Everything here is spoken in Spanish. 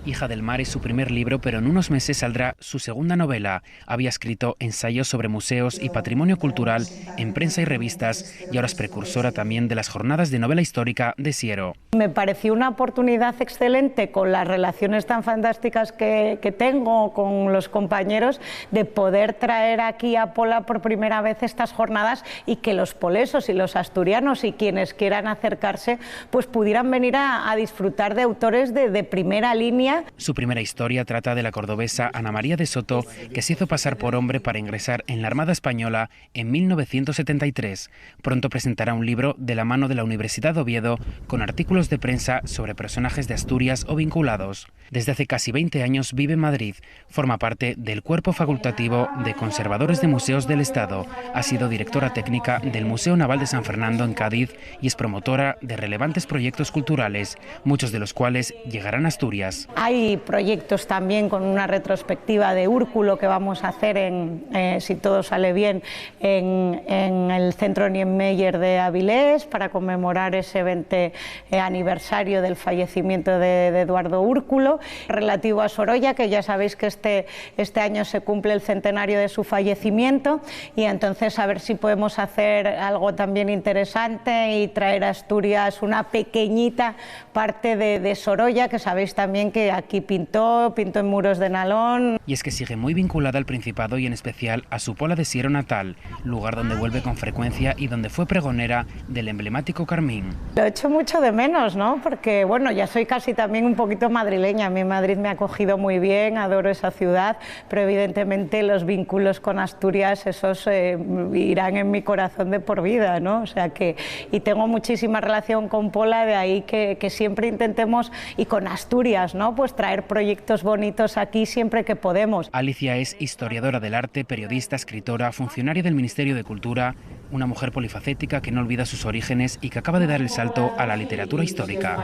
Hija del mar es su primer libro, pero en unos meses saldrá su segunda novela. Había escrito ensayos sobre museos y patrimonio cultural en prensa y revistas y ahora es precursora también de las jornadas de novela histórica de Siero. Me pareció una oportunidad excelente, con las relaciones tan fantásticas que tengo con los compañeros, de poder traer aquí a Pola por primera vez estas jornadas y que los polesos y los asturianos y quienes quieran acercarse pues pudieran venir a disfrutar de autores de primera línea. Su primera historia trata de la cordobesa Ana María de Soto, que se hizo pasar por hombre para ingresar en la Armada Española en 1973. Pronto presentará un libro de la mano de la Universidad de Oviedo con artículos de prensa sobre personajes de Asturias o vinculados. Desde hace casi 20 años vive en Madrid. Forma parte del cuerpo facultativo de conservadores de museos del Estado. Ha sido directora técnica del Museo Naval de San Fernando en Cádiz y es promotora de relevantes proyectos culturales, muchos de los cuales llegarán a Asturias. Hay proyectos también con una retrospectiva de Úrculo que vamos a hacer, si todo sale bien, en el Centro Niemeyer de Avilés para conmemorar ese 20 aniversario del fallecimiento de Eduardo Úrculo. Relativo a Sorolla, que ya sabéis que este año se cumple el centenario de su fallecimiento, y entonces a ver si podemos hacer algo también interesante y traer a Asturias una pequeñita parte de Sorolla, que sabéis también que aquí pintó en Muros de Nalón. Y es que sigue muy vinculada al Principado y en especial a su Pola de Siero natal, lugar donde vuelve con frecuencia y donde fue pregonera del emblemático Carmín. Lo echo mucho de menos, ¿no? Porque bueno, ya soy casi también un poquito madrileña. A mí Madrid me ha acogido muy bien, adoro esa ciudad, pero evidentemente los vínculos con Asturias, esos irán en mi corazón de por vida, ¿no? O sea que, y tengo muchísima relación con Pola, de ahí que siempre intentemos, y con Asturias, ¿no? Pues traer proyectos bonitos aquí siempre que podemos. Alicia es historiadora del arte, periodista, escritora, funcionaria del Ministerio de Cultura, una mujer polifacética que no olvida sus orígenes y que acaba de dar el salto a la literatura histórica.